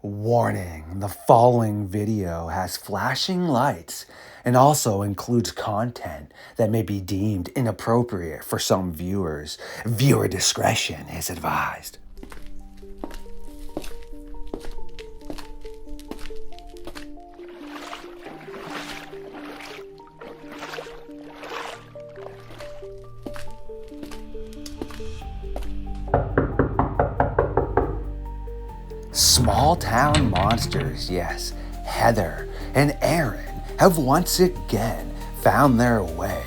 Warning, the following video has flashing lights and also includes content that may be deemed inappropriate for some viewers. Viewer discretion is advised. Small town monsters, yes, Heather and Aaron have once again found their way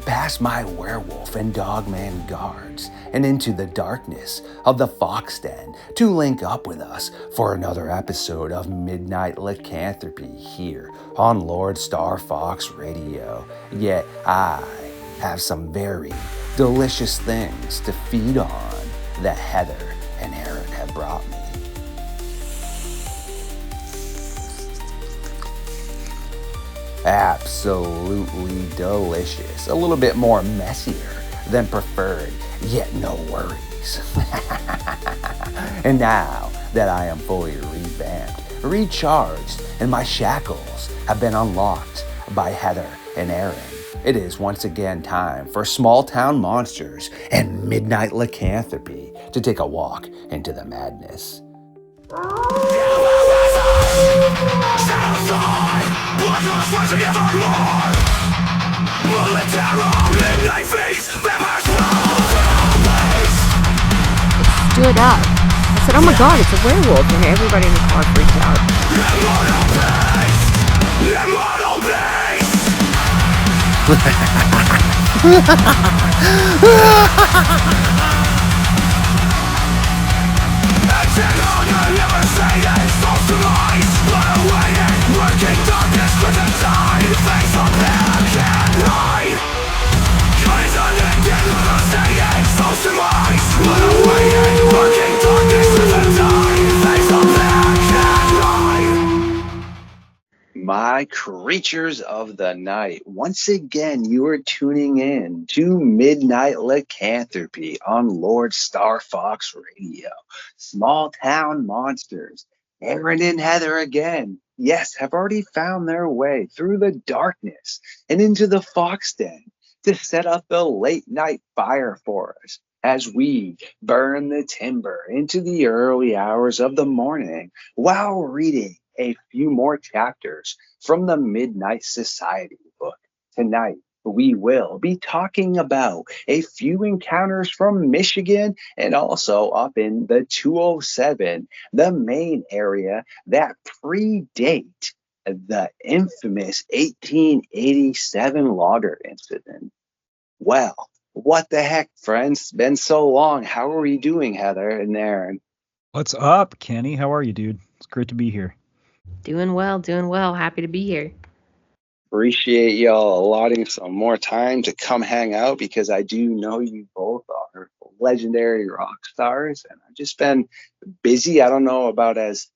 past my werewolf and Dogman guards and into the darkness of the Fox Den to link up with us for another episode of Midnight Lycanthropy here on LordeStarfox Radio. Yet I have some very delicious things to feed on that Heather and Aaron have brought me. Absolutely delicious. A little bit more messier than preferred, yet no worries. And now that I am fully revamped, recharged, and my shackles have been unlocked by Heather and Aaron, it is once again time for small town monsters and midnight lycanthropy to take a walk into the madness. Stood up. I said, oh my god, it's a werewolf. And everybody in the car freaked out. My creatures of the night, once again you are tuning in to Midnight Lycanthropy on LordeStarfox Radio. Small town monsters, Aaron and Heather again, yes, have already found their way through the darkness and into the Fox Den to set up the late night fire for us as we burn the timber into the early hours of the morning while reading a few more chapters from the Midnight Society book. Tonight, we will be talking about a few encounters from Michigan and also up in the 207, the Maine area that predate the infamous 1887 logger incident. Well, what the heck, friends? It's been so long. How are you doing, Heather and Aaron? What's up, Kenny? How are you, dude? It's great to be here. Doing well. Happy to be here. Appreciate y'all allotting some more time to come hang out because I do know you both are legendary rock stars and I've just been busy. I don't know about as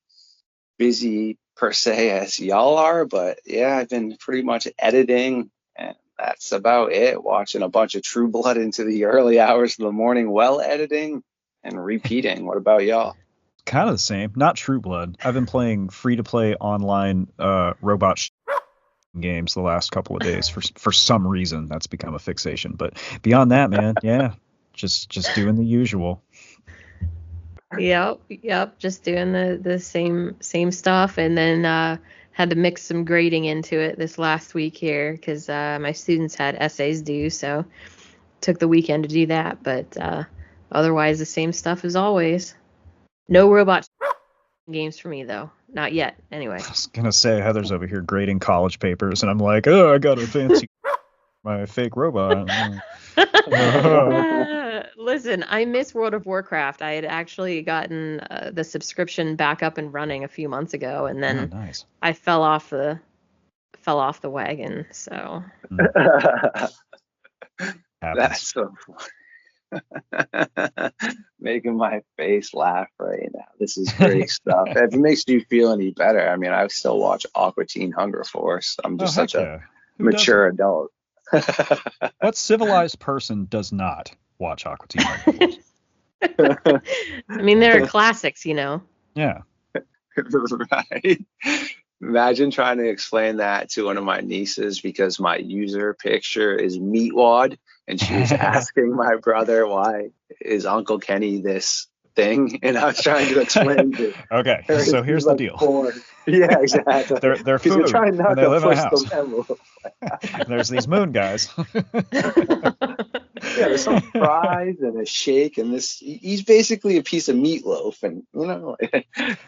busy per se as y'all are, but yeah, I've been pretty much editing and that's about it. Watching a bunch of True Blood into the early hours of the morning while editing and repeating. What about y'all? Kind of the same. Not True Blood. I've been playing free-to-play online robot games the last couple of days for some reason. That's become a fixation. But beyond that, man, yeah, just doing the usual. Yep. Just doing the same stuff, and then had to mix some grading into it this last week here because my students had essays due, so took the weekend to do that. But otherwise, the same stuff as always. No robot games for me, though. Not yet, anyway. I was going to say, Heather's over here grading college papers, and I'm like, oh, I got a fancy my fake robot. Listen, I miss World of Warcraft. I had actually gotten the subscription back up and running a few months ago, and then nice. I fell off the wagon, so. That's so funny. Making my face laugh right now. This is great stuff. If it makes you feel any better, I mean, I still watch Aqua Teen Hunger Force. I'm just such a mature adult. What civilized person does not watch Aqua Teen Hunger Force? I mean, there are classics, you know. Yeah. Right. Imagine trying to explain that to one of my nieces because my user picture is Meatwad, and she was asking my brother why is Uncle Kenny this thing, and I was trying to explain to Okay, her. so She's here's the like deal. 4. Yeah, exactly. They're Because you're food, trying and not they to live in a push house. the envelope. There's these moon guys. Yeah, there's some fries and a shake, and this he's basically a piece of meatloaf, and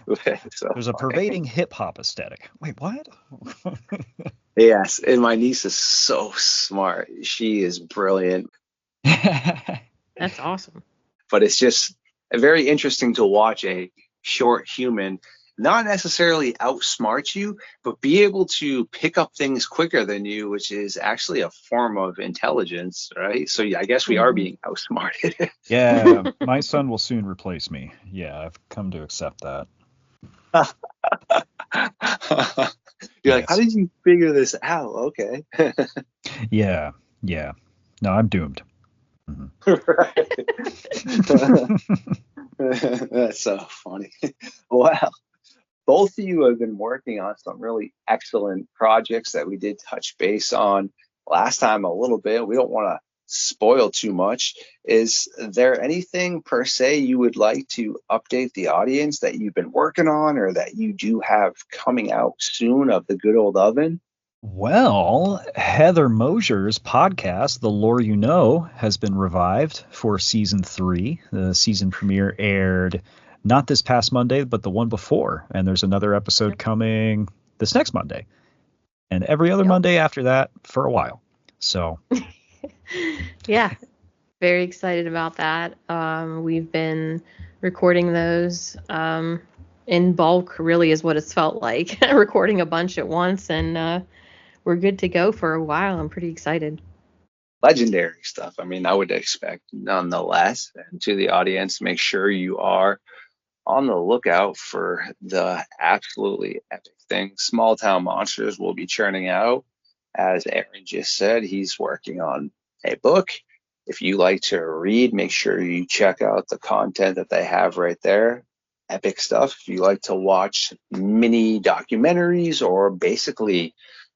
it's so There's a funny. pervading hip hop aesthetic. Wait, what? Yes, and my niece is so smart. She is brilliant, That's awesome. but it's just very interesting to watch a short human not necessarily outsmart you, but be able to pick up things quicker than you, which is actually a form of intelligence, right? So yeah, I guess we are being outsmarted. Yeah, my son will soon replace me. Yeah, I've come to accept that. You're like, how did you figure this out? Okay. Yeah. No, I'm doomed. That's so funny. Wow. Both of you have been working on some really excellent projects that we did touch base on last time a little bit. We don't want to spoil too much. Is there anything per se you would like to update the audience that you've been working on or that you do have coming out soon of the good old oven? Well, Heather Moser's podcast, The Lore You Know, has been revived for season 3. The season premiere aired not this past Monday, but the one before. And there's another episode coming this next Monday. And every other Monday after that for a while. So. Yeah, very excited about that. We've been recording those in bulk, really is what it's felt like. Recording a bunch at once, and we're good to go for a while. I'm pretty excited. Legendary stuff. I mean, I would expect nonetheless. And to the audience, make sure you are on the lookout for the absolutely epic thing Small Town Monsters will be churning out. As Aaron just said, he's working on a book. If you like to read, make sure you check out the content that they have right there. Epic stuff. If you like to watch mini documentaries or basically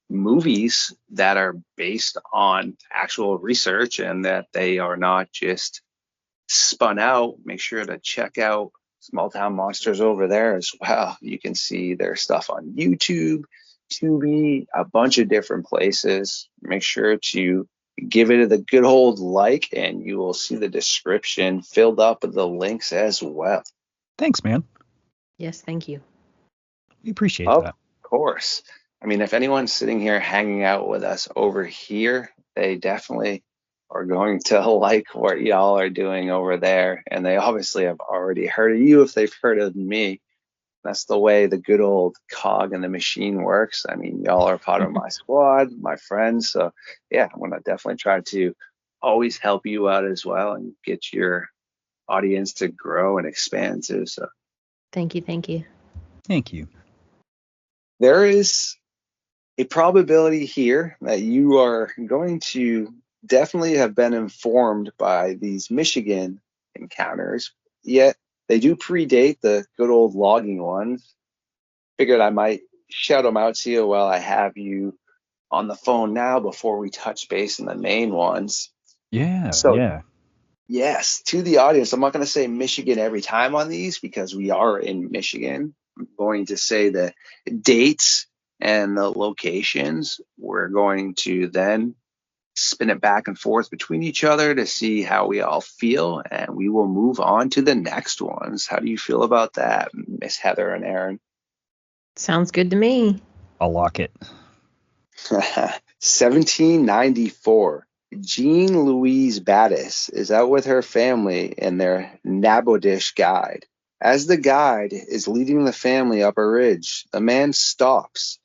movies that are based on actual research and that they are not just spun out, make sure to check out Small Town Monsters over there as well. You can see their stuff on YouTube, Tubi, a bunch of different places. Make sure to give it the good old like, and you will see the description filled up with the links as well. Thanks, man. Yes, thank you. We appreciate that. Of course. I mean, if anyone's sitting here hanging out with us over here, they definitely are going to like what y'all are doing over there. And they obviously have already heard of you if they've heard of me. That's the way the good old cog in the machine works. I mean, y'all are part of my squad, my friends. So, yeah, I'm going to definitely try to always help you out as well and get your audience to grow and expand too. So, Thank you. Thank you. there is a probability here that you are going to definitely have been informed by these Michigan encounters, yet they do predate the good old logging ones. Figured I might shout them out to you while I have you on the phone now before we touch base in the main ones. Yeah. Yes, to the audience, I'm not going to say Michigan every time on these because we are in Michigan. I'm going to say the dates and the locations. We're going to then spin it back and forth between each other to see how we all feel, and we will move on to the next ones. How do you feel about that, Miss Heather and Aaron? Sounds good to me. I'll lock it. 1794. Jean Louise Battis is out with her family in their Nabodish guide. As the guide is leading the family up a ridge, the man stops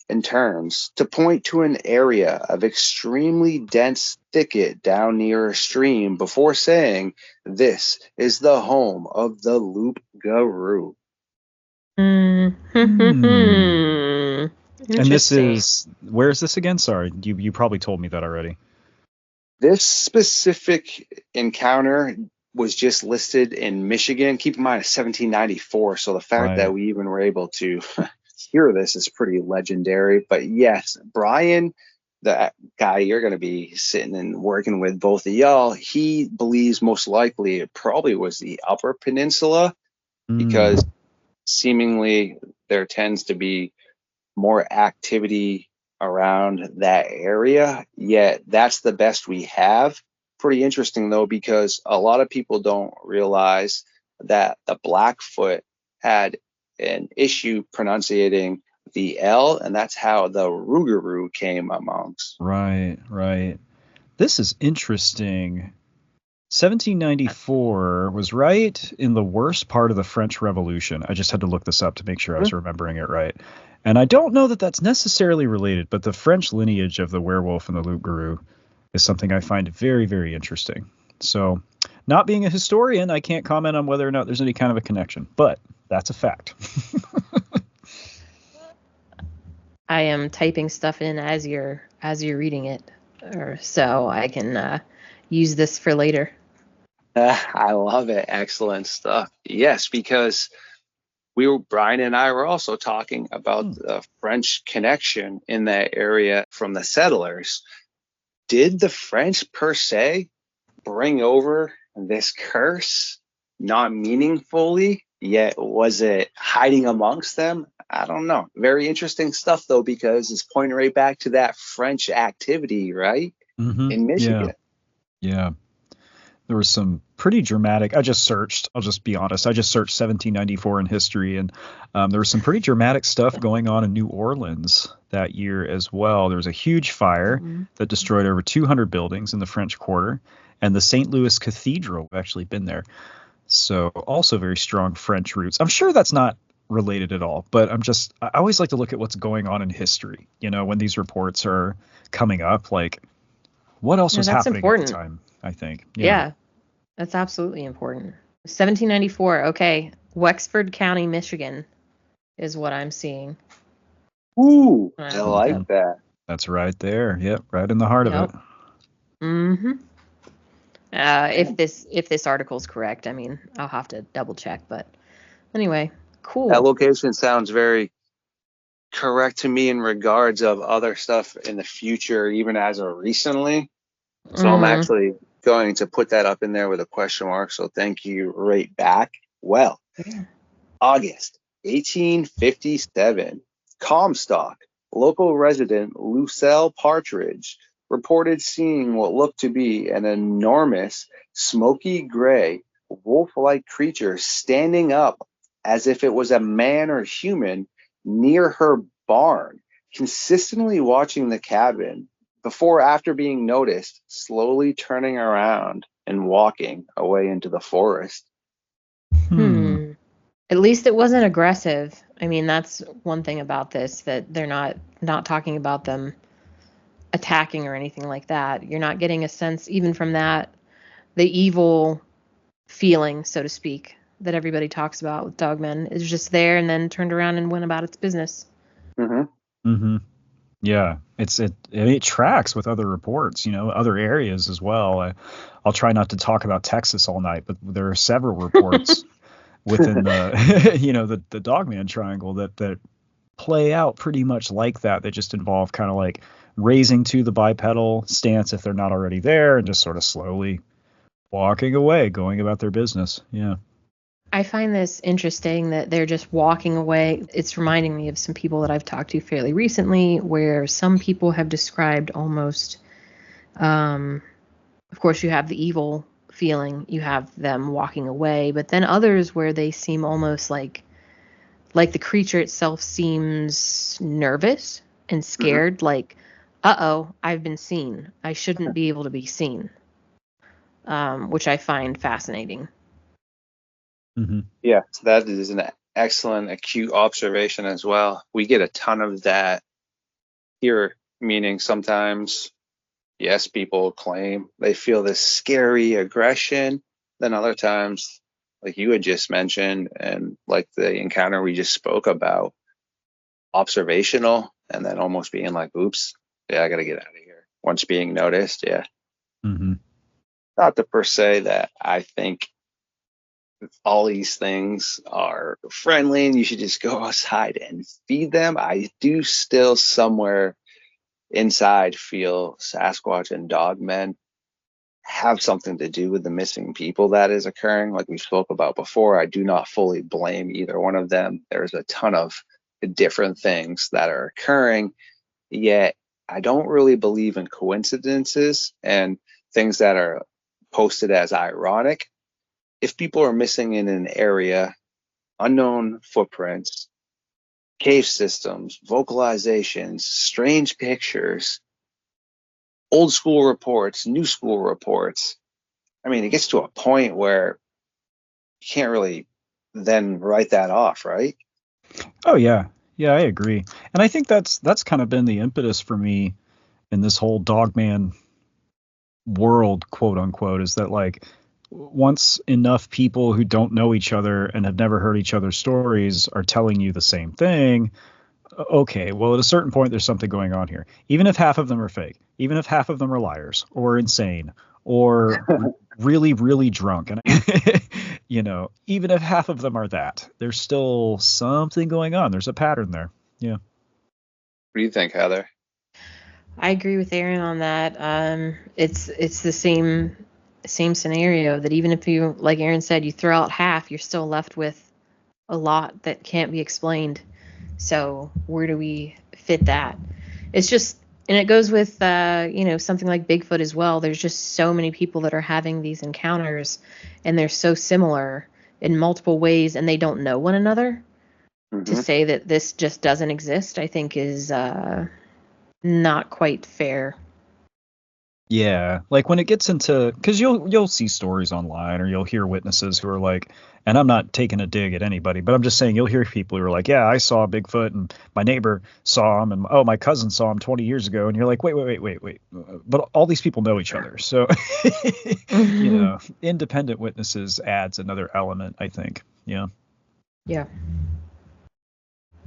and turns to point to an area of extremely dense thicket down near a stream before saying, "This is the home of the Loup-Garou." And this is, where is this again? Sorry, you probably told me that already. This specific encounter was just listed in Michigan. Keep in mind, it's 1794. So the fact that we even were able to hear this is pretty legendary. But yes, Brian, the guy you're going to be sitting and working with, both of y'all, he believes most likely it probably was the Upper Peninsula, because seemingly there tends to be more activity around that area. Yet that's the best we have. Pretty interesting, though, because a lot of people don't realize that the Blackfoot had an issue pronunciating the L, and that's how the Rougarou came amongst. Right. This is interesting. 1794 was right in the worst part of the French Revolution. I just had to look this up to make sure I was remembering it right. And I don't know that that's necessarily related, but the French lineage of the werewolf and the loup-garou is something I find very, very interesting. So, not being a historian, I can't comment on whether or not there's any kind of a connection, but that's a fact. I am typing stuff in as you're reading it, so I can use this for later. I love it. Excellent stuff. Yes, because Brian and I were also talking about the French connection in that area from the settlers. Did the French per se bring over this curse not meaningfully, yet was it hiding amongst them? I don't know. Very interesting stuff, though, because it's pointing right back to that French activity, right? In Michigan. Yeah. There was some pretty dramatic. I'll just be honest. I just searched 1794 in history, and there was some pretty dramatic stuff going on in New Orleans that year as well. There was a huge fire that destroyed over 200 buildings in the French Quarter, and the St. Louis Cathedral have actually been there. So also very strong French roots. I'm sure that's not related at all, but I always like to look at what's going on in history. You know, when these reports are coming up, like what else was happening at the time, I think. Yeah, that's absolutely important. 1794. Okay. Wexford County, Michigan is what I'm seeing. Ooh, I like that. That's right there. Yep, right in the heart of it. Mm-hmm. If this article's correct, I mean, I'll have to double check, but anyway, cool. That location sounds very correct to me in regards of other stuff in the future, even as of recently. So I'm actually going to put that up in there with a question mark. So thank you right back. Well, August 1857, Comstock, local resident Lucille Partridge reported seeing what looked to be an enormous, smoky gray, wolf-like creature standing up as if it was a man or human near her barn, consistently watching the cabin before, after being noticed, slowly turning around and walking away into the forest. At least it wasn't aggressive. I mean, that's one thing about this, that they're not talking about them attacking or anything like that. You're not getting a sense, even from that, the evil feeling, so to speak, that everybody talks about with Dogman is just there and then turned around and went about its business. Yeah, it tracks with other reports, you know, other areas as well. I'll try not to talk about Texas all night, but there are several reports within the the Dogman triangle that play out pretty much like that. They just involve kind of like raising to the bipedal stance if they're not already there, and just sort of slowly walking away, going about their business. Yeah. I find this interesting that they're just walking away. It's reminding me of some people that I've talked to fairly recently, where some people have described almost, of course, you have the evil feeling, you have them walking away, but then others where they seem almost like the creature itself seems nervous and scared, like, uh-oh, I've been seen. I shouldn't be able to be seen, which I find fascinating. Yeah, so that is an excellent acute observation as well. We get a ton of that here, meaning sometimes, yes, people claim they feel this scary aggression. Then other times, like you had just mentioned, and like the encounter we just spoke about, observational, and then almost being like, oops, yeah, I got to get out of here. Once being noticed, yeah. Not to per se that I think all these things are friendly and you should just go outside and feed them. I do still somewhere inside feel Sasquatch and Dogmen have something to do with the missing people that is occurring. Like we spoke about before, I do not fully blame either one of them. There's a ton of different things that are occurring, yet I don't really believe in coincidences and things that are posted as ironic. If people are missing in an area, unknown footprints, cave systems, vocalizations, strange pictures, old school reports, new school reports, I mean, it gets to a point where you can't really then write that off, right? Oh yeah. Yeah, I agree. And I think that's kind of been the impetus for me in this whole Dogman world, quote unquote, is that like once enough people who don't know each other and have never heard each other's stories are telling you the same thing, okay, well, at a certain point, there's something going on here. Even if half of them are fake, even if half of them are liars or insane or really, really drunk, and even if half of them are that, there's still something going on. There's a pattern there. Yeah. What do you think, Heather? I agree with Aaron on that. It's the same scenario that even if you, like Aaron said, you throw out half, you're still left with a lot that can't be explained. So where do we fit that? It's just, and it goes with something like Bigfoot as well. There's just so many people that are having these encounters, and they're so similar in multiple ways, and they don't know one another. To say that this just doesn't exist, I think is not quite fair. Yeah, like when it gets into, because you'll see stories online or you'll hear witnesses who are like, and I'm not taking a dig at anybody, but I'm just saying you'll hear people who are like, yeah, I saw Bigfoot and my neighbor saw him and oh, my cousin saw him 20 years ago, and you're like, wait, but all these people know each other, so independent witnesses adds another element, I think. Yeah.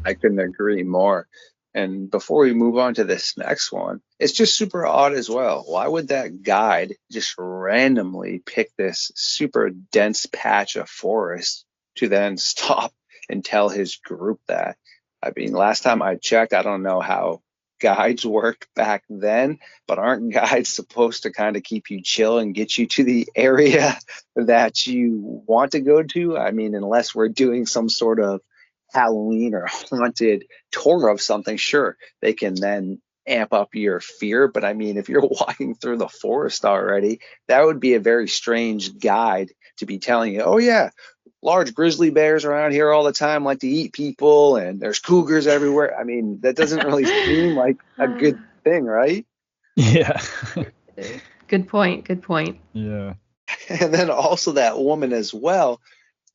I couldn't agree more. And before we move on to this next one, it's just super odd as well. Why would that guide just randomly pick this super dense patch of forest to then stop and tell his group that? I mean, last time I checked, I don't know how guides worked back then, but aren't guides supposed to kind of keep you chill and get you to the area that you want to go to? I mean, unless we're doing some sort of Halloween or haunted tour of something, sure, they can then amp up your fear. But I mean, if you're walking through the forest already, that would be a very strange guide to be telling you, oh yeah, large grizzly bears around here all the time like to eat people and there's cougars everywhere. I mean, that doesn't really seem like a good thing, right? Yeah. Good point. Yeah. And then also that woman as well,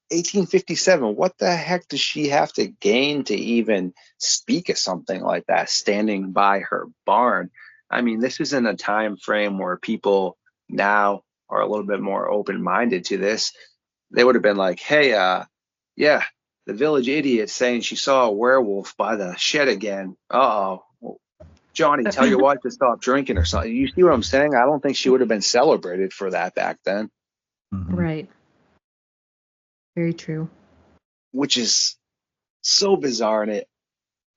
1857, what the heck does she have to gain to even speak of something like that, standing by her barn? I mean, this isn't a time frame where people now are a little bit more open-minded to this. They would have been like, hey, yeah, the village idiot saying she saw a werewolf by the shed again. Uh-oh. Johnny, tell your wife to stop drinking or something. You see what I'm saying? I don't think she would have been celebrated for that back then. Mm-hmm. Right. Very true. Which is so bizarre, and it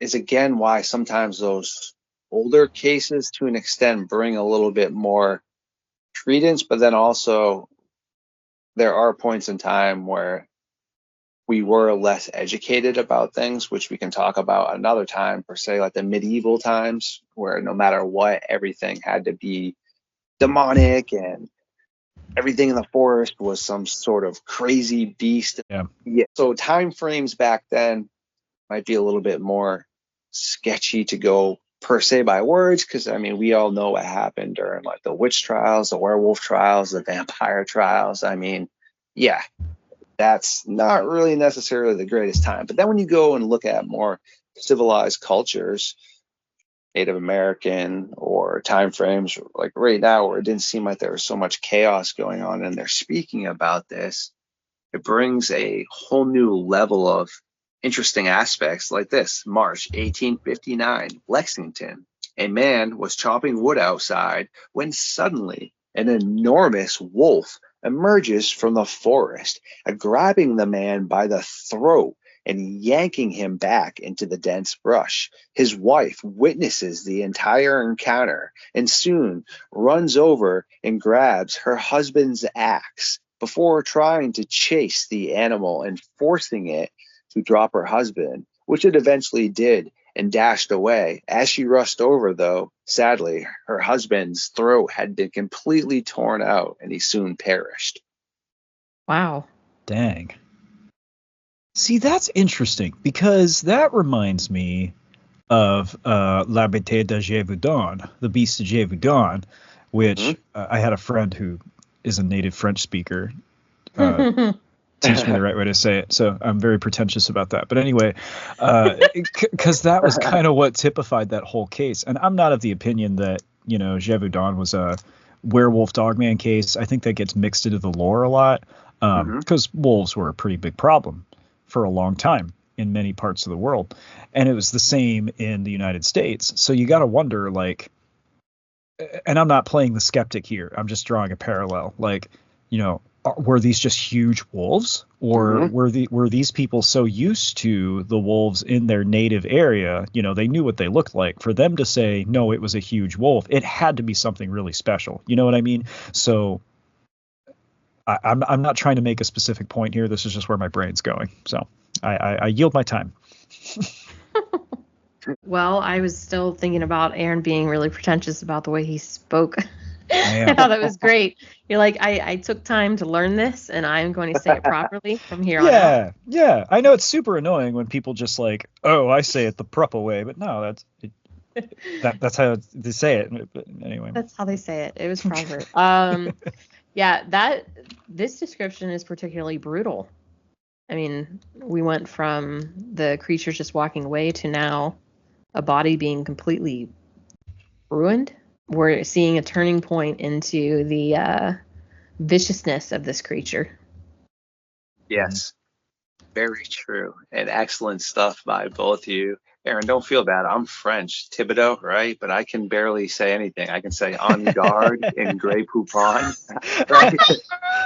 is again why sometimes those older cases to an extent bring a little bit more credence, but then also there are points in time where we were less educated about things, which we can talk about another time, per se, like the medieval times, where no matter what, everything had to be demonic and everything in the forest was some sort of crazy beast. Yeah. So time frames back then might be a little bit more sketchy to go per se by words, because I mean, we all know what happened during like the witch trials, the werewolf trials, the vampire trials. I mean, yeah, that's not really necessarily the greatest time. But then when you go and look at more civilized cultures, Native American or time frames like right now where it didn't seem like there was so much chaos going on and they're speaking about this, it brings a whole new level of interesting aspects like this. March 1859, Lexington. A man was chopping wood outside when suddenly an enormous wolf emerges from the forest, grabbing the man by the throat and yanking him back into the dense brush. His wife witnesses the entire encounter and soon runs over and grabs her husband's axe before trying to chase the animal and forcing it to drop her husband, which it eventually did and dashed away. As she rushed over, though, sadly, her husband's throat had been completely torn out and he soon perished. Wow. Dang. See, that's interesting because that reminds me of La Bête de Gévaudan, the Beast of Gévaudan, which I had a friend who is a native French speaker teach me the right way to say it. So I'm very pretentious about that. But anyway, because that was kind of what typified that whole case. And I'm not of the opinion that, Gévaudan was a werewolf Dogman case. I think that gets mixed into the lore a lot because wolves were a pretty big problem for a long time in many parts of the world. And it was the same in the United States. So you got to wonder, like, and I'm not playing the skeptic here. I'm just drawing a parallel. Like, were these just huge wolves, or were these people so used to the wolves in their native area, they knew what they looked like, for them to say, no, it was a huge wolf, it had to be something really special. You know what I mean? So I'm not trying to make a specific point here. This is just where my brain's going. So I yield my time. Well, I was still thinking about Aaron being really pretentious about the way he spoke. I thought that was great. You're like, I took time to learn this, and I'm going to say it properly from here on out. Yeah. I know it's super annoying when people just like, oh, I say it the proper way, but no, that's how they say it. But anyway, that's how they say it. It was proper. This description is particularly brutal. I mean, we went from the creatures just walking away to now a body being completely ruined. We're seeing a turning point into the viciousness of this creature. Yes, very true. And excellent stuff by both of you. Aaron, don't feel bad. I'm French, Thibodeau, right? But I can barely say anything. I can say en garde and Grey Poupon. Right?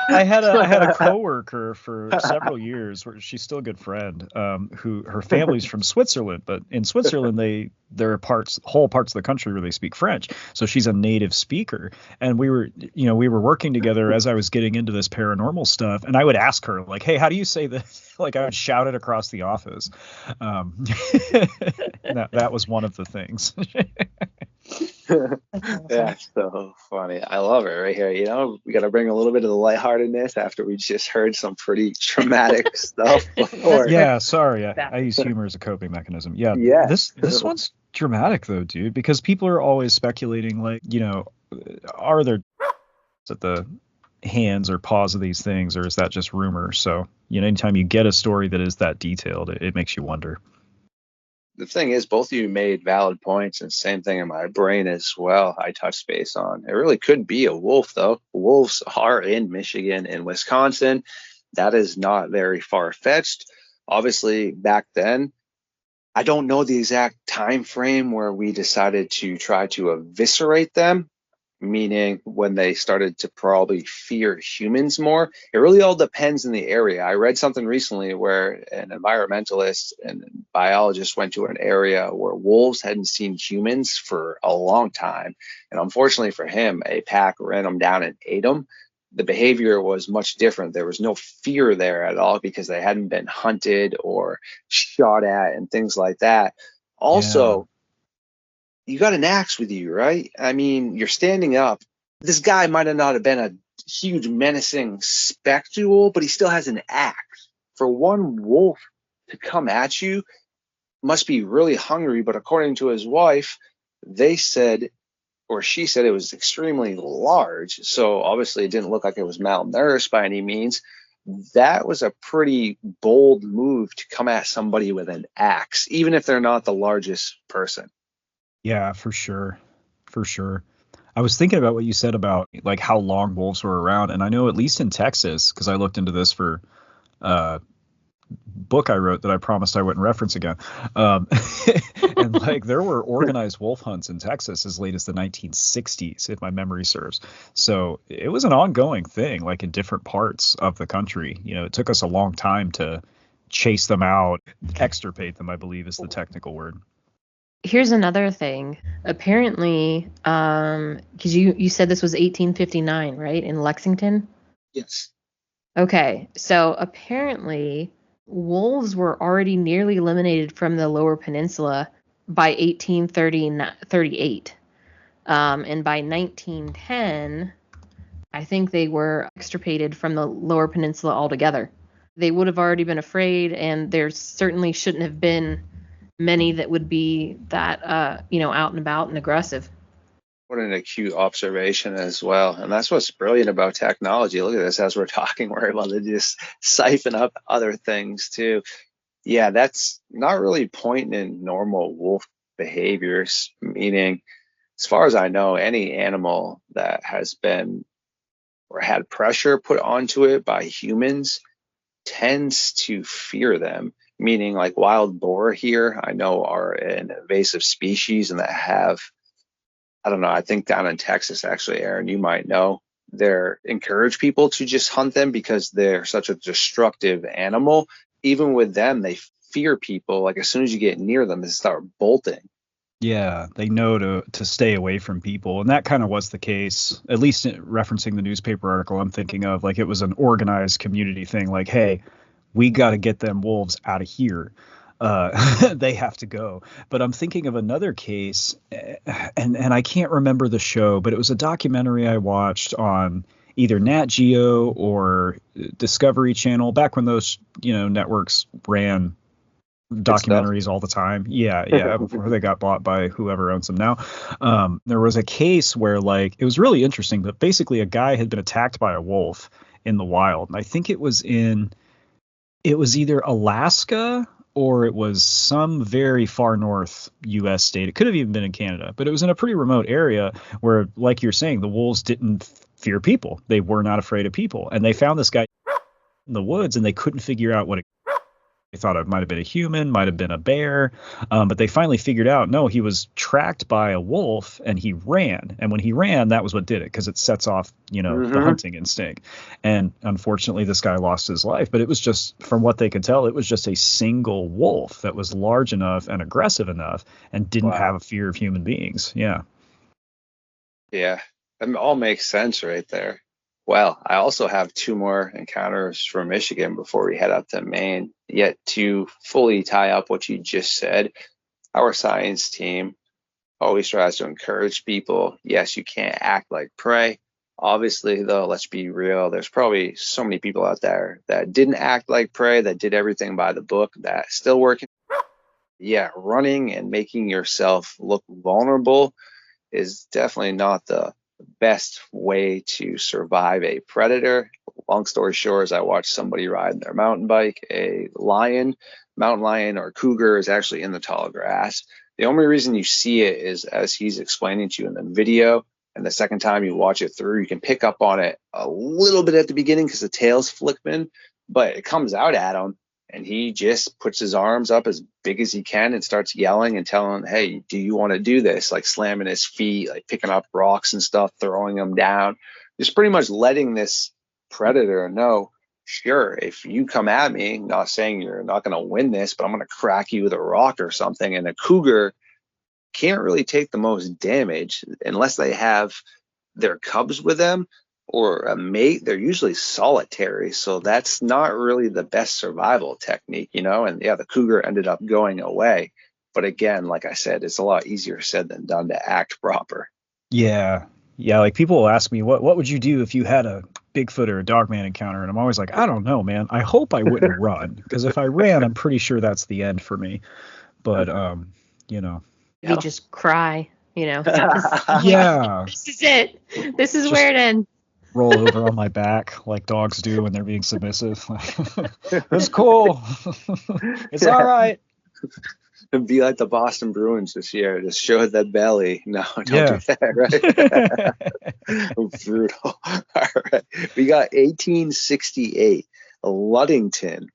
I had a coworker for several years, where she's still a good friend, who her family's from Switzerland, but in Switzerland there are whole parts of the country where they speak French. So she's a native speaker, and we were working together as I was getting into this paranormal stuff, and I would ask her, like, hey, how do you say this? Like, I would shout it across the office. That was one of the things. That's so funny. I love it right here. We got to bring a little bit of the lightheartedness after we just heard some pretty traumatic stuff before. Yeah, sorry. I use humor as a coping mechanism. Yeah. This one's dramatic though, dude, because people are always speculating, like, are there at the hands or paws of these things, or is that just rumor? So, anytime you get a story that is that detailed, it makes you wonder. The thing is, both of you made valid points, and same thing in my brain as well. I touched base on it. Really could be a wolf, though. Wolves are in Michigan and Wisconsin. That is not very far-fetched. Obviously, back then, I don't know the exact time frame where we decided to try to eviscerate them, meaning when they started to probably fear humans more. It really all depends in the area. I read something recently where an environmentalist and biologist went to an area where wolves hadn't seen humans for a long time. And unfortunately for him, a pack ran them down and ate them. The behavior was much different. There was no fear there at all because they hadn't been hunted or shot at and things like that. Also, you got an axe with you, right? I mean, you're standing up. This guy might have not have been a huge menacing spectacle, but he still has an axe. For one wolf to come at you, must be really hungry. But according to his wife, she said it was extremely large. So obviously it didn't look like it was malnourished by any means. That was a pretty bold move to come at somebody with an axe, even if they're not the largest person. Yeah, for sure. I was thinking about what you said about, like, how long wolves were around, and I know at least in Texas, because I looked into this for book I wrote that I promised I wouldn't reference again. And like there were organized wolf hunts in Texas as late as the 1960s, if my memory serves. So it was an ongoing thing, like in different parts of the country. You know, it took us a long time to chase them out, extirpate them, I believe is the technical word. Here's another thing. Apparently, because you said this was 1859, right, in Lexington? Yes. Okay, so apparently wolves were already nearly eliminated from the Lower Peninsula by 1838. And by 1910, I think they were extirpated from the Lower Peninsula altogether. They would have already been afraid, and there certainly shouldn't have been many that would be that, out and about and aggressive. What an acute observation as well. And that's what's brilliant about technology. Look at this, as we're talking, we're able to just siphon up other things too. Yeah, that's not really pointing in normal wolf behaviors, meaning, as far as I know, any animal that has been or had pressure put onto it by humans tends to fear them, meaning like wild boar here, I know are an invasive species and that have, I don't know, I think down in Texas, actually, Aaron, you might know, they're encourage people to just hunt them because they're such a destructive animal. Even with them, they fear people. Like as soon as you get near them, they start bolting. Yeah, they know to stay away from people. And that kind of was the case, at least referencing the newspaper article I'm thinking of. Like it was an organized community thing. Like, hey, we got to get them wolves out of here. They have to go. But I'm thinking of another case, and I can't remember the show, but it was a documentary I watched on either Nat Geo or Discovery Channel back when those, networks ran documentaries all the time. Yeah, before they got bought by whoever owns them now. There was a case where like it was really interesting, but basically a guy had been attacked by a wolf in the wild. And I think it was either Alaska or it was some very far north US state. It could have even been in Canada, but it was in a pretty remote area where, like you're saying, the wolves didn't fear people. They were not afraid of people. And they found this guy in the woods and they couldn't figure out what it. They thought it might have been a human, might have been a bear, but they finally figured out, no, he was tracked by a wolf and he ran. And when he ran, that was what did it, because it sets off, the hunting instinct. And unfortunately, this guy lost his life. But it was just, from what they could tell, it was just a single wolf that was large enough and aggressive enough and didn't have a fear of human beings. Yeah. Yeah, it all makes sense right there. Well, I also have two more encounters from Michigan before we head up to Maine. Yet to fully tie up what you just said, our science team always tries to encourage people. Yes, you can't act like prey. Obviously, though, let's be real. There's probably so many people out there that didn't act like prey, that did everything by the book, that still working. Yeah, running and making yourself look vulnerable is definitely not the best way to survive a predator. Long story short, as I watched somebody ride their mountain bike, a mountain lion or cougar is actually in the tall grass. The only reason you see it is as he's explaining to you in the video, and the second time you watch it through, you can pick up on it a little bit at the beginning because the tail's flipping, but it comes out at him and he just puts his arms up as big as he can and starts yelling and telling, hey, do you want to do this? Like slamming his feet, like picking up rocks and stuff, throwing them down, just pretty much letting this predator know, sure, if you come at me, not saying you're not going to win this, but I'm going to crack you with a rock or something. And a cougar can't really take the most damage unless they have their cubs with them or a mate. They're usually solitary, so that's not really the best survival technique, and yeah, the cougar ended up going away. But again, like I said, it's a lot easier said than done to act proper. Yeah, like people will ask me, what would you do if you had a Bigfoot or a Dogman encounter? And I'm always like, I don't know, man. I hope I wouldn't run, because if I ran, I'm pretty sure that's the end for me. But you just cry, Yeah, this is it, this is just where it ends. Roll over on my back like dogs do when they're being submissive. It's cool. It's all right. It'd be like the Boston Bruins this year. Just show it that belly. No, don't do that, right? Brutal. All right. We got 1868. Ludington,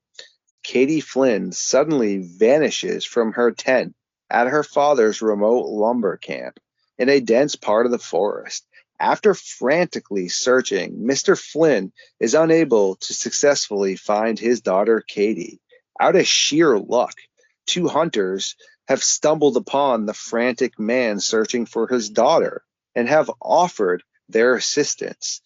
Katie Flynn suddenly vanishes from her tent at her father's remote lumber camp in a dense part of the forest. After frantically searching, Mr. Flynn is unable to successfully find his daughter Katie. Out of sheer luck, two hunters have stumbled upon the frantic man searching for his daughter and have offered their assistance.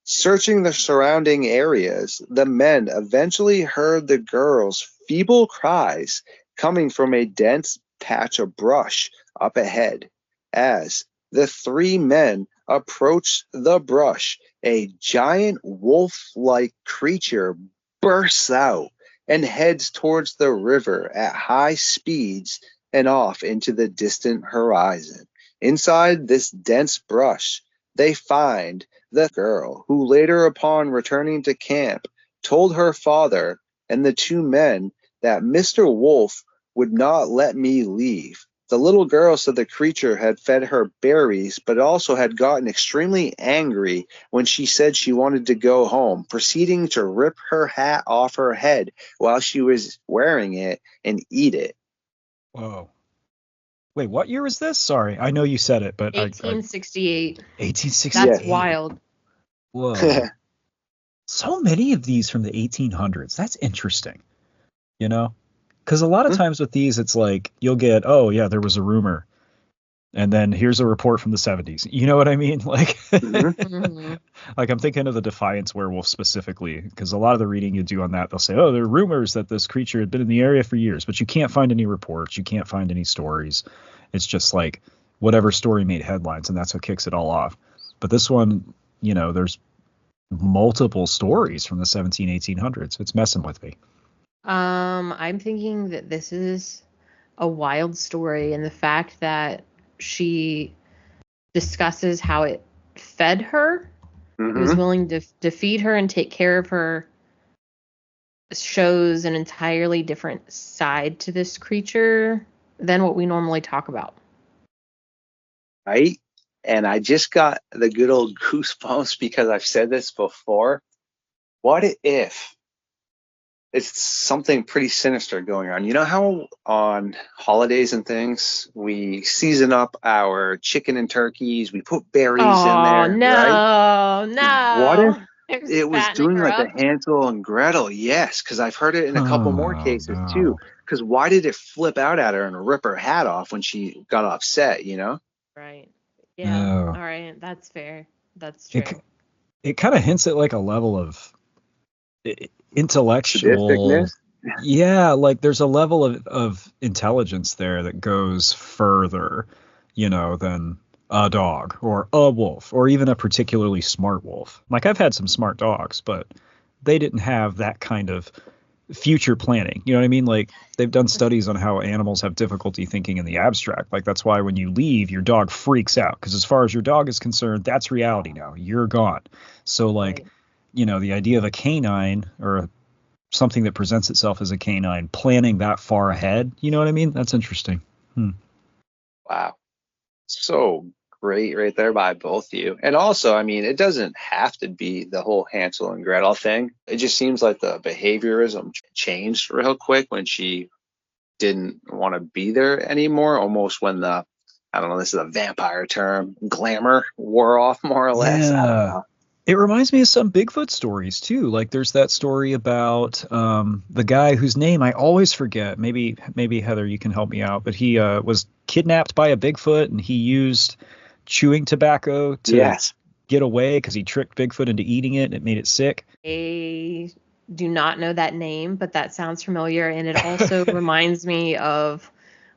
Searching the surrounding areas, the men eventually heard the girl's feeble cries coming from a dense patch of brush up ahead. As the three men approached the brush, a giant wolf-like creature bursts out and heads towards the river at high speeds and off into the distant horizon. Inside this dense brush, they find the girl, who later, upon returning to camp, told her father and the two men that Mr. Wolf would not let me leave. The little girl said the creature had fed her berries, but also had gotten extremely angry when she said she wanted to go home, proceeding to rip her hat off her head while she was wearing it and eat it. Whoa. Wait, what year is this? Sorry, I know you said it, but 1868. 1868. That's wild. Whoa. So many of these from the 1800s. That's interesting. You know? Because a lot of times with these, it's like you'll get, oh, yeah, there was a rumor. And then here's a report from the 70s. You know what I mean? Like, like I'm thinking of the Defiance werewolf specifically, because a lot of the reading you do on that, they'll say, oh, there are rumors that this creature had been in the area for years, but you can't find any reports. You can't find any stories. It's just like whatever story made headlines, and that's what kicks it all off. But this one, you know, there's multiple stories from the 1800s. It's messing with me. I'm thinking that this is a wild story, and the fact that she discusses how it fed her, it was willing to feed her and take care of her, shows an entirely different side to this creature than what we normally talk about. Right? And I just got the good old goosebumps because I've said this before. What if it's something pretty sinister going on? You know how on holidays and things we season up our chicken and turkeys, we put berries in there, right? No. What if There's it was fattening doing her like up. a Hansel and Gretel? Yes, because I've heard it in a couple more cases too. Because why did it flip out at her and rip her hat off when she got upset, you know? Right. Yeah. Oh. All right. That's fair. That's true. It kind of hints at like a level of intellectual sadisticness. Yeah, like there's a level of intelligence there that goes further, you know, than a dog or a wolf or even a particularly smart wolf. Like I've had some smart dogs, but they didn't have that kind of future planning. You know what I mean? Like they've done studies on how animals have difficulty thinking in the abstract. Like that's why when you leave, your dog freaks out because as far as your dog is concerned, that's reality now. You're gone. So like, Right. you know, the idea of a canine or something that presents itself as a canine planning that far ahead, you know what I mean? That's interesting. Wow. So great right there by both of you. And also, I mean, it doesn't have to be the whole Hansel and Gretel thing. It just seems like the behaviorism changed real quick when she didn't want to be there anymore, almost when I don't know, this is a vampire term, glamour wore off more or less. I don't know. It reminds me of some Bigfoot stories too. Like there's that story about the guy whose name I always forget. Maybe Heather, you can help me out. But he was kidnapped by a Bigfoot and he used chewing tobacco to get away because he tricked Bigfoot into eating it and it made it sick. I do not know that name, but that sounds familiar. And it also reminds me of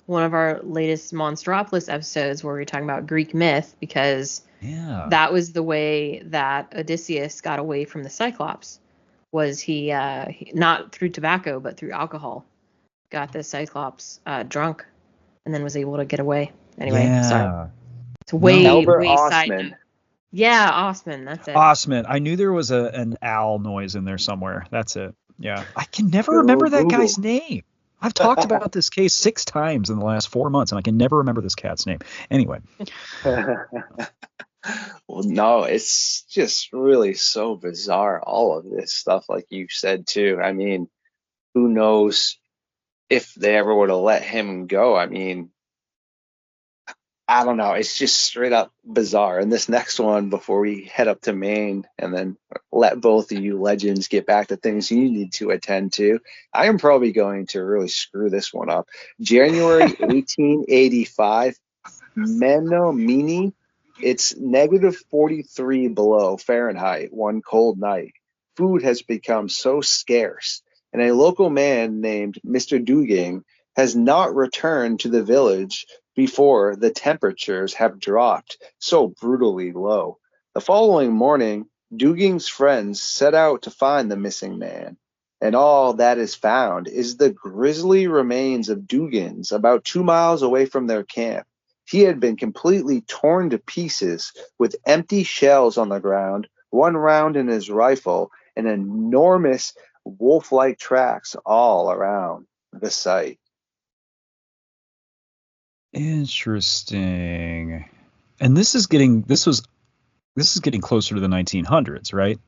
one of our latest Monstropolis episodes where we were talking about Greek myth, because that was the way that Odysseus got away from the Cyclops. Was he not through tobacco, but through alcohol, got the Cyclops drunk and then was able to get away. Anyway, sorry. It's way side note. Yeah, Osman, that's it. Osman. I knew there was an owl noise in there somewhere. That's it. Yeah. I can never remember that guy's name. I've talked about this case 6 times in the last 4 months, and I can never remember this cat's name. Anyway. Well, no, it's just really so bizarre, all of this stuff, like you said, too. I mean, who knows if they ever would have let him go. I mean, I don't know. It's just straight up bizarre. And this next one, before we head up to Maine and then let both of you legends get back to things you need to attend to, I am probably going to really screw this one up. January 1885, Menominee. It's negative 43 below Fahrenheit one cold night. Food has become so scarce, and a local man named Mr. Duggan has not returned to the village before the temperatures have dropped so brutally low. The following morning, Duggan's friends set out to find the missing man, and all that is found is the grisly remains of Duggan's about 2 miles away from their camp. He had been completely torn to pieces with empty shells on the ground, one round in his rifle, and enormous wolf-like tracks all around the site. Interesting. And this is getting closer to the 1900s, right?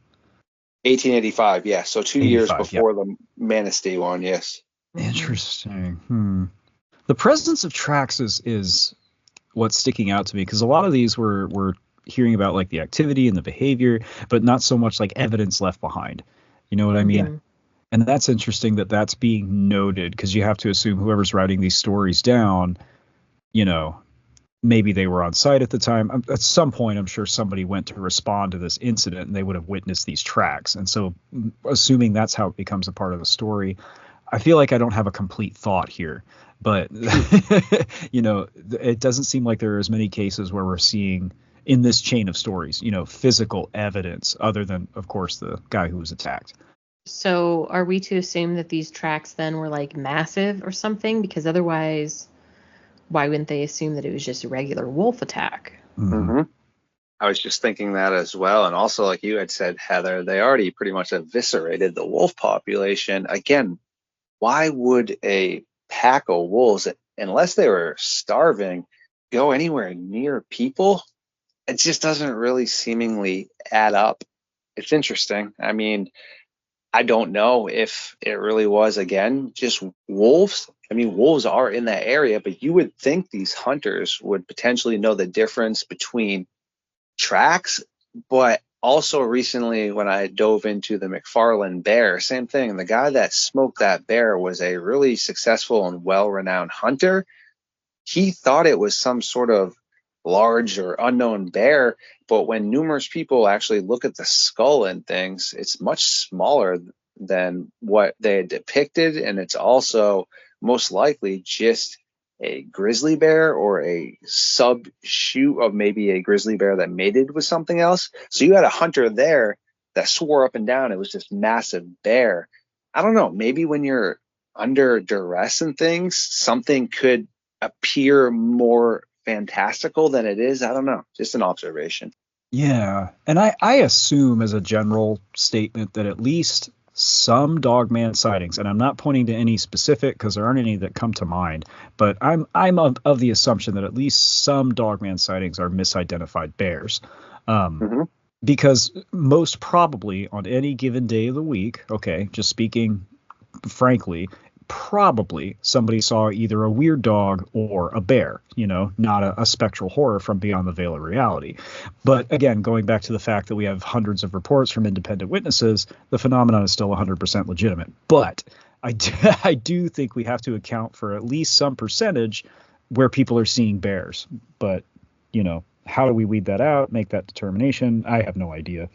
1885, yes. So 2 years 85, before the Manistee one, yes. Interesting. The presence of tracks is what's sticking out to me, because a lot of these we're hearing about like the activity and the behavior, but not so much like evidence left behind. You know what I mean? Yeah. And that's interesting that that's being noted, because you have to assume whoever's writing these stories down, you know, maybe they were on site at the time. At some point, I'm sure somebody went to respond to this incident and they would have witnessed these tracks. And so assuming that's how it becomes a part of the story, I feel like I don't have a complete thought here. But, you know, it doesn't seem like there are as many cases where we're seeing in this chain of stories, you know, physical evidence other than, of course, the guy who was attacked. So are we to assume that these tracks then were like massive or something? Because otherwise, why wouldn't they assume that it was just a regular wolf attack? Mm-hmm. I was just thinking that as well. And also, like you had said, Heather, they already pretty much eviscerated the wolf population. Again, why would a pack of wolves, unless they were starving, go anywhere near people? It just doesn't really seemingly add up. It's interesting. I mean, I don't know if it really was, again, just wolves. I mean, wolves are in that area, but you would think these hunters would potentially know the difference between tracks. But also recently, when I dove into the McFarland bear, same thing. The guy that smoked that bear was a really successful and well-renowned hunter. He thought it was some sort of large or unknown bear, but when numerous people actually look at the skull and things, it's much smaller than what they had depicted, and it's also most likely just a grizzly bear or a subshoot of maybe a grizzly bear that mated with something else. So you had a hunter there that swore up and down it was this massive bear. I don't know, maybe when you're under duress and things, something could appear more fantastical than it is. I don't know. Just an observation. Yeah. And I assume as a general statement that at least some Dogman sightings, and I'm not pointing to any specific because there aren't any that come to mind, but I'm of the assumption that at least some Dogman sightings are misidentified bears. Because most probably on any given day of the week, okay, just speaking frankly, probably somebody saw either a weird dog or a bear, you know, not a spectral horror from beyond the veil of reality. But again, going back to the fact that we have hundreds of reports from independent witnesses, the phenomenon is still 100% legitimate. But I do think we have to account for at least some percentage where people are seeing bears. But, you know, how do we weed that out, make that determination? I have no idea.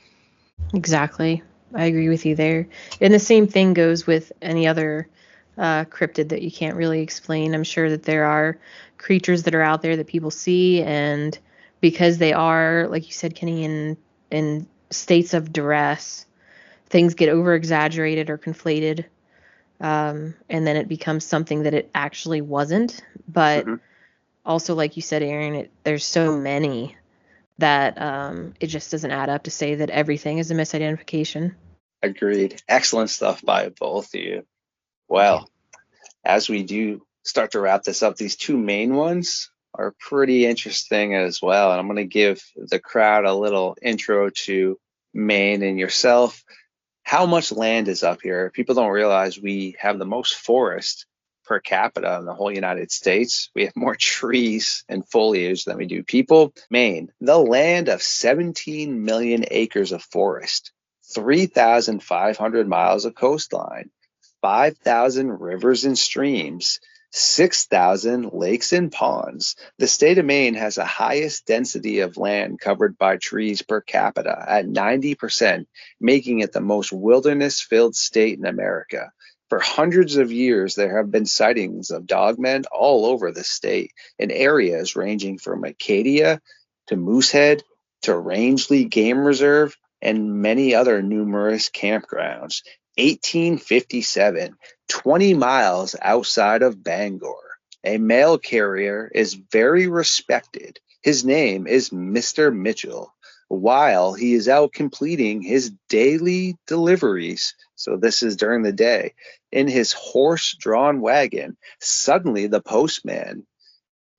Exactly. I agree with you there. And the same thing goes with any other cryptid that you can't really explain. I'm sure that there are creatures that are out there that people see, and because they are, like you said, Kenny, in states of duress, things get over exaggerated or conflated, and then it becomes something that it actually wasn't. But also, like you said, Aaron, there's so many that it just doesn't add up to say that everything is a misidentification. Agreed. Excellent stuff by both of you. Well, as we do start to wrap this up, these two main ones are pretty interesting as well. And I'm going to give the crowd a little intro to Maine and yourself. how much land is up here. People don't realize we have the most forest per capita in the whole United States. We have more trees and foliage than we do people. Maine, the land of 17 million acres of forest, 3,500 miles of coastline, 5,000 rivers and streams, 6,000 lakes and ponds. The state of Maine has the highest density of land covered by trees per capita at 90%, making it the most wilderness-filled state in America. For hundreds of years, there have been sightings of dogmen all over the state in areas ranging from Acadia to Moosehead to Rangeley Game Reserve and many other numerous campgrounds. 1857, 20 miles outside of Bangor. A mail carrier is very respected. His name is Mr. Mitchell. While he is out completing his daily deliveries, so this is during the day, in his horse-drawn wagon, suddenly the postman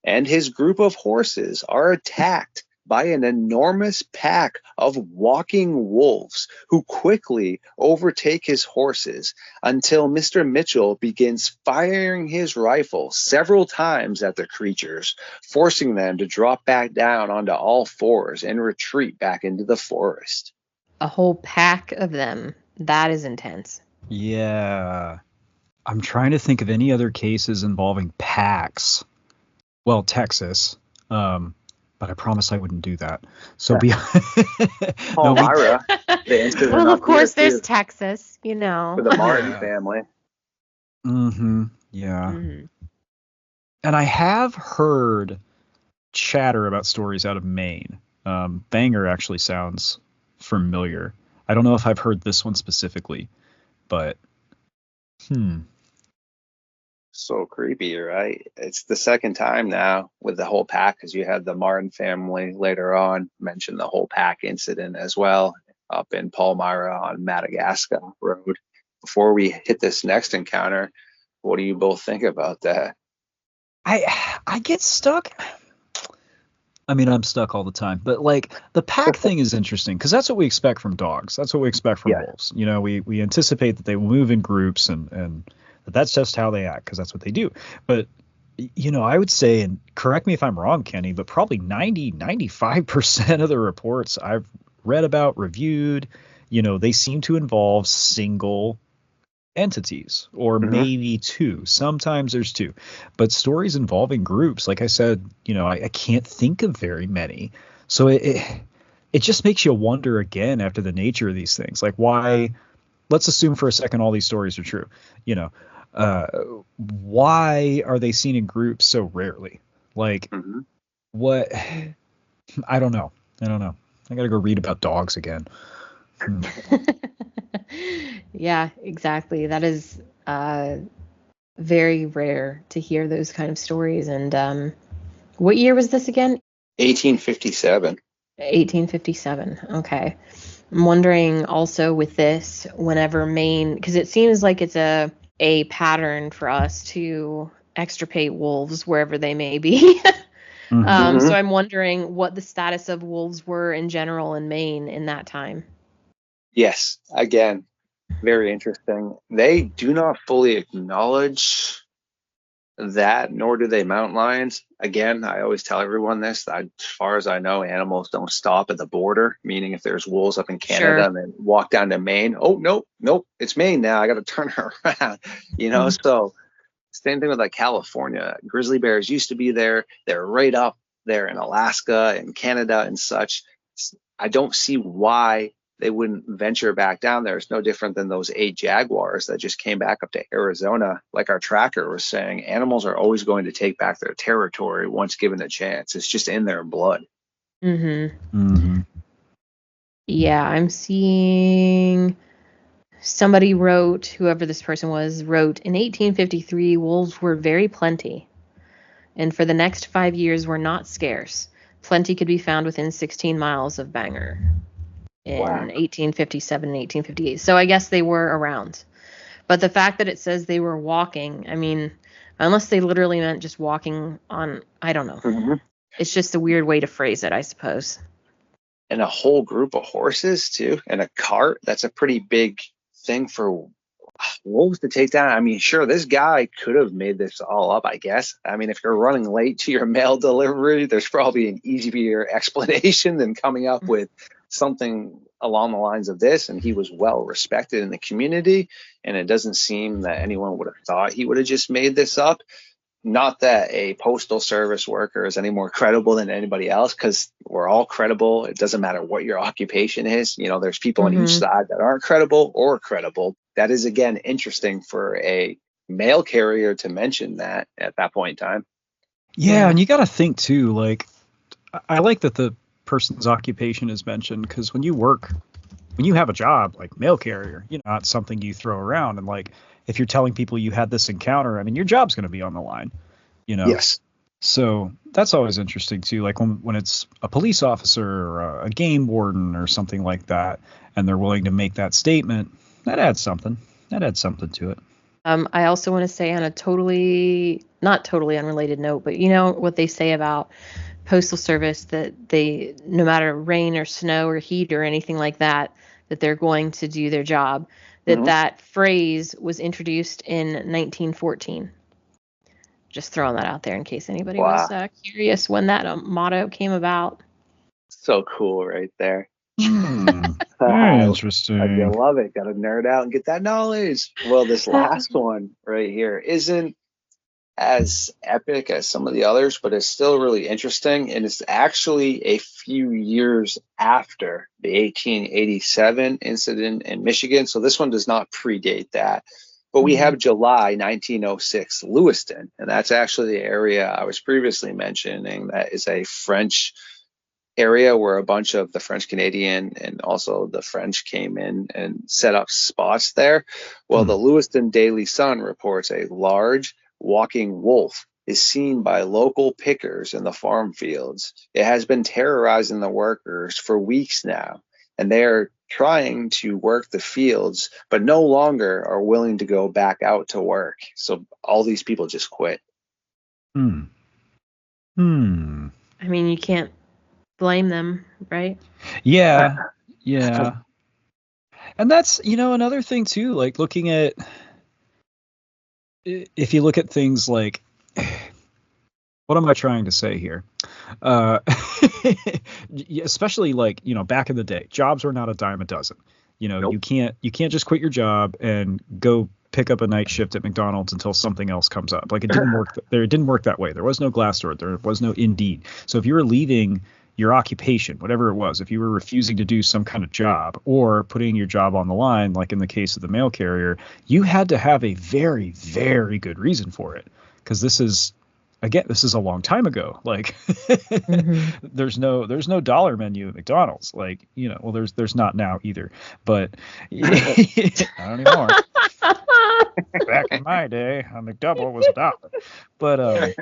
and his group of horses are attacked by an enormous pack of walking wolves who quickly overtake his horses until Mr. Mitchell begins firing his rifle several times at the creatures, forcing them to drop back down onto all fours and retreat back into the forest. A whole pack of them. That is intense. Yeah. I'm trying to think of any other cases involving packs. Well, Texas. But I promised I wouldn't do that. So Palmyra. Well, of course, there's Texas, For the Martin family. Mm-hmm. Yeah. Mm-hmm. And I have heard chatter about stories out of Maine. Bangor actually sounds familiar. I don't know if I've heard this one specifically, but So creepy, right? It's the second time now with the whole pack, because you had the Martin family later on mention the whole pack incident as well up in Palmyra on Madagascar Road. Before we hit this next encounter, what do you both think about that? I get stuck. I mean, I'm stuck all the time, but like the pack thing is interesting because that's what we expect from dogs. That's what we expect from wolves. You know, we anticipate that they will move in groups and that's just how they act because that's what they do. But, you know, I would say, and correct me if I'm wrong, Kenny, but probably 95% of the reports I've read about, reviewed, you know, they seem to involve single entities or maybe two. Sometimes there's two. But stories involving groups, like I said, you know, I can't think of very many. So it just makes you wonder again after the nature of these things. Like why, let's assume for a second all these stories are true, you know. Why are they seen in groups so rarely? Like, what? I don't know. I gotta go read about dogs again. Yeah, exactly. That is very rare to hear those kind of stories. And what year was this again? 1857. 1857. Okay. I'm wondering also with this, whenever Maine, because it seems like it's a pattern for us to extirpate wolves wherever they may be. So I'm wondering what the status of wolves were in general in Maine in that time. Yes, again, very interesting. They do not fully acknowledge that, nor do they mountain lions. Again, I always tell everyone this, that as far as I know, animals don't stop at the border, meaning if there's wolves up in Canada and then walk down to Maine, oh, nope, it's Maine now, I got to turn around, you know? So same thing with like California. Grizzly bears used to be there. They're right up there in Alaska and Canada and such. I don't see why they wouldn't venture back down there. It's no different than those 8 jaguars that just came back up to Arizona. Like our tracker was saying, animals are always going to take back their territory once given a chance. It's just in their blood. Yeah, I'm seeing somebody wrote, whoever this person was, wrote, in 1853, wolves were very plenty, and for the next 5 years were not scarce. Plenty could be found within 16 miles of Bangor in 1857 and 1858. So I guess they were around. But the fact that it says they were walking, I mean, unless they literally meant just walking on, I don't know. It's just a weird way to phrase it, I suppose. And a whole group of horses, too, and a cart. That's a pretty big thing for Wolves to take down. I mean, sure, this guy could have made this all up, I guess. I mean, if you're running late to your mail delivery, there's probably an easier explanation than coming up with something along the lines of this. And he was well respected in the community, and it doesn't seem that anyone would have thought he would have just made this up. Not that a postal service worker is any more credible than anybody else, because we're all credible. It doesn't matter what your occupation is. You know, there's people on each side that aren't credible or credible. That is, again, interesting for a mail carrier to mention that at that point in time. Yeah, and you got to think too, like, I like that the person's occupation is mentioned, because when you have a job like mail carrier, you know, not something you throw around. And like, if you're telling people you had this encounter, I mean, your job's going to be on the line, you know? Yes. So that's always interesting too. Like when it's a police officer or a game warden or something like that, and they're willing to make that statement, that adds something. That adds something to it. I also want to say, on a not totally unrelated note, but you know what they say about postal service, that they, no matter rain or snow or heat or anything like that, that they're going to do their job. That phrase was introduced in 1914. Just throwing that out there in case anybody was curious when that motto came about. So cool right there. Very interesting. I love it. Got to nerd out and get that knowledge. Well, this last one right here isn't as epic as some of the others, but it's still really interesting. And it's actually a few years after the 1887 incident in Michigan. So this one does not predate that. But we have July 1906, Lewiston. And that's actually the area I was previously mentioning. That is a French area where a bunch of the French Canadian and also the French came in and set up spots there. Well, the Lewiston Daily Sun reports a large walking wolf is seen by local pickers in the farm fields. It has been terrorizing the workers for weeks now, and they are trying to work the fields, but no longer are willing to go back out to work. So all these people just quit. I mean, you can't blame them, right? Yeah. And that's, you know, another thing too, like looking at, if you look at things like, what am I trying to say here? Especially like, you know, back in the day, jobs were not a dime a dozen. You know, you can't just quit your job and go pick up a night shift at McDonald's until something else comes up. Like it didn't work. It didn't work that way. There was no Glassdoor. There was no Indeed. So if you were leaving your occupation, whatever it was, if you were refusing to do some kind of job or putting your job on the line, like in the case of the mail carrier, you had to have a very, very good reason for it. Because this is a long time ago. Like there's no dollar menu at McDonald's. Like, you know, well, there's not now either, but not anymore. Back in my day, a McDouble was $1. But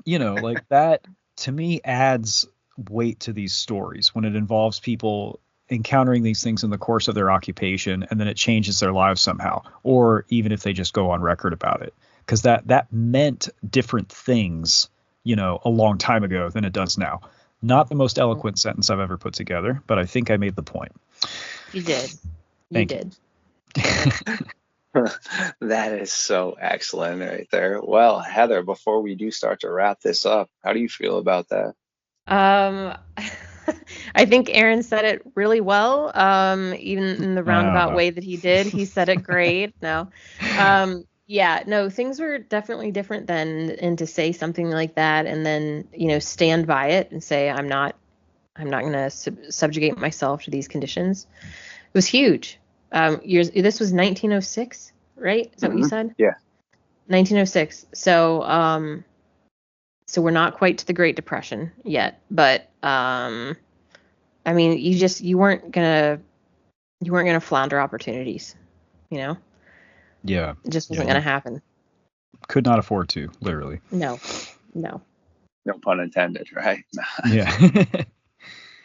you know, like that to me adds weight to these stories when it involves people encountering these things in the course of their occupation, and then it changes their lives somehow, or even if they just go on record about it, because that meant different things, you know, a long time ago than it does now. Not the most eloquent sentence I've ever put together, but I think I made the point. You did. Thank you. That is so excellent right there. Well, Heather, before we do start to wrap this up, how do you feel about that? I think Aaron said it really well. Even in the roundabout way that he did, he said it great. No, things were definitely different then. And to say something like that, and then, you know, stand by it and say, I'm not going to subjugate myself to these conditions. It was huge. This was 1906, right? Is that what you said? Yeah. 1906. So we're not quite to the Great Depression yet, but I mean, you weren't gonna flounder opportunities, you know? Yeah. It just wasn't gonna happen. Could not afford to, literally. No. No pun intended, right? Yeah.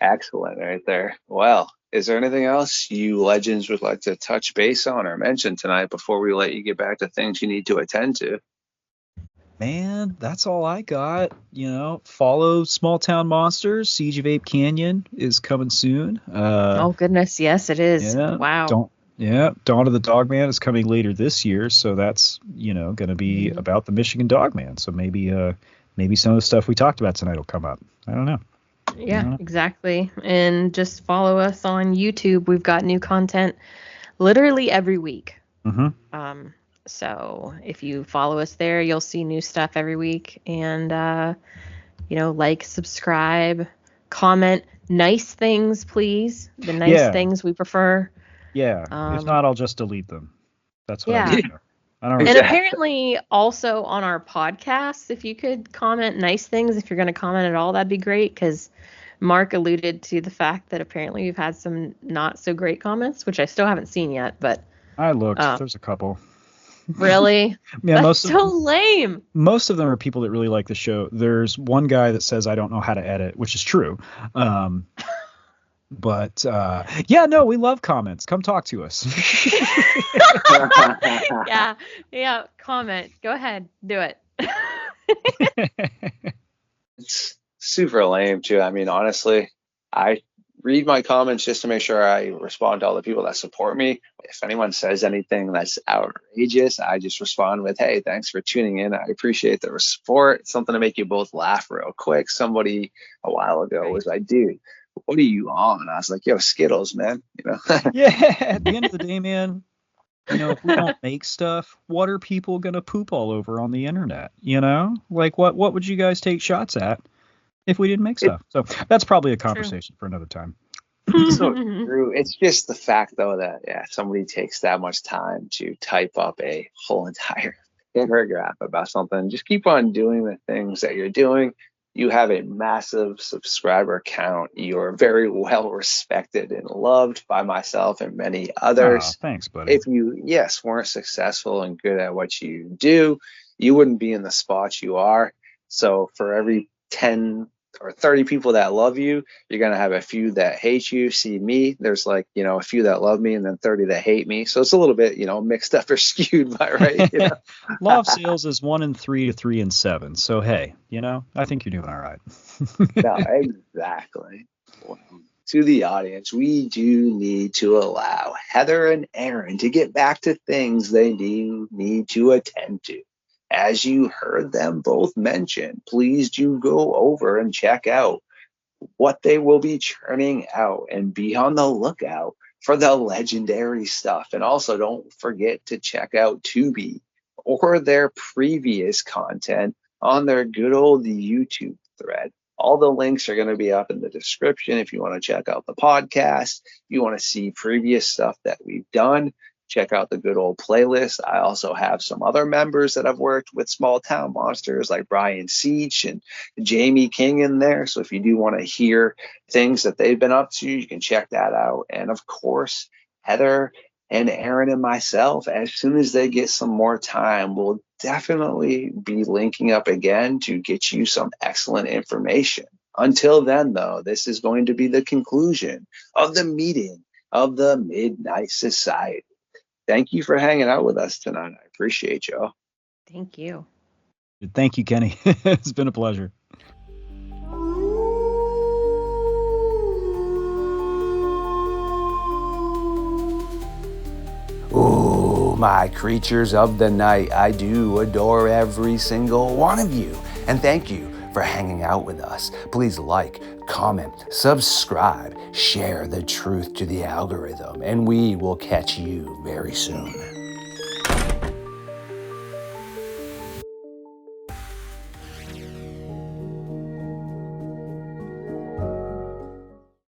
Excellent right there. Well, is there anything else you legends would like to touch base on or mention tonight before we let you get back to things you need to attend to? Man, that's all I got. You know, follow Small Town Monsters. Siege of Ape Canyon is coming soon. Oh goodness, yes, it is. Yeah, wow. Yeah, Dawn of the Dogman is coming later this year, so that's going to be about the Michigan Dogman. So maybe some of the stuff we talked about tonight will come up. I don't know. Yeah, exactly. And just follow us on YouTube. We've got new content literally every week. So if you follow us there, you'll see new stuff every week. And like, subscribe, comment, nice things, please. The nice things we prefer. Yeah. If not, I'll just delete them. That's what I do. And apparently also on our podcast, if you could comment nice things, if you're going to comment at all, that'd be great, because Mark alluded to the fact that apparently we've had some not so great comments, which I still haven't seen yet, but I looked. There's a couple. Really? Yeah, That's so lame. Most of them are people that really like the show. There's one guy that says I don't know how to edit, which is true. But we love comments. Come talk to us. Yeah, comment. Go ahead, do it. It's super lame too. I mean, honestly, I read my comments just to make sure I respond to all the people that support me. If anyone says anything that's outrageous, I just respond with, hey, thanks for tuning in. I appreciate the support. It's something to make you both laugh real quick. Somebody a while ago was like, dude, what are you on? I was like, yo, Skittles, man. Yeah, at the end of the day, man, if we don't make stuff, what are people going to poop all over on the internet? Like what would you guys take shots at if we didn't make stuff? So that's probably a conversation for another time. So true. It's just the fact, though, that somebody takes that much time to type up a whole entire paragraph about something. Just keep on doing the things that you're doing. You have a massive subscriber count. You're very well respected and loved by myself and many others. Thanks, buddy. If you, weren't successful and good at what you do, you wouldn't be in the spot you are. So for every 10 or 30 people that love you, you're going to have a few that hate you. See me, there's a few that love me and then 30 that hate me. So it's a little bit, mixed up or skewed by right. Law of sales is 1 in 3 to 3 in 7. So, hey, I think you're doing all right. No, exactly. Well, to the audience, we do need to allow Heather and Aaron to get back to things they need to attend to. As you heard them both mention, please do go over and check out what they will be churning out and be on the lookout for the legendary stuff. And also don't forget to check out Tubi or their previous content on their good old YouTube thread. All the links are going to be up in the description if you want to check out the podcast, if you want to see previous stuff that we've done. Check out the good old playlist. I also have some other members that I've worked with, Small Town Monsters, like Brian Seach and Jamie King in there. So if you do want to hear things that they've been up to, you can check that out. And of course, Heather and Aaron and myself, as soon as they get some more time, will definitely be linking up again to get you some excellent information. Until then, though, this is going to be the conclusion of the meeting of the Midnight Society. Thank you for hanging out with us tonight. I appreciate y'all. Thank you. Thank you, Kenny. It's been a pleasure. Oh, my creatures of the night. I do adore every single one of you. And thank you for hanging out with us. Please like, comment, subscribe, share the truth to the algorithm, and we will catch you very soon.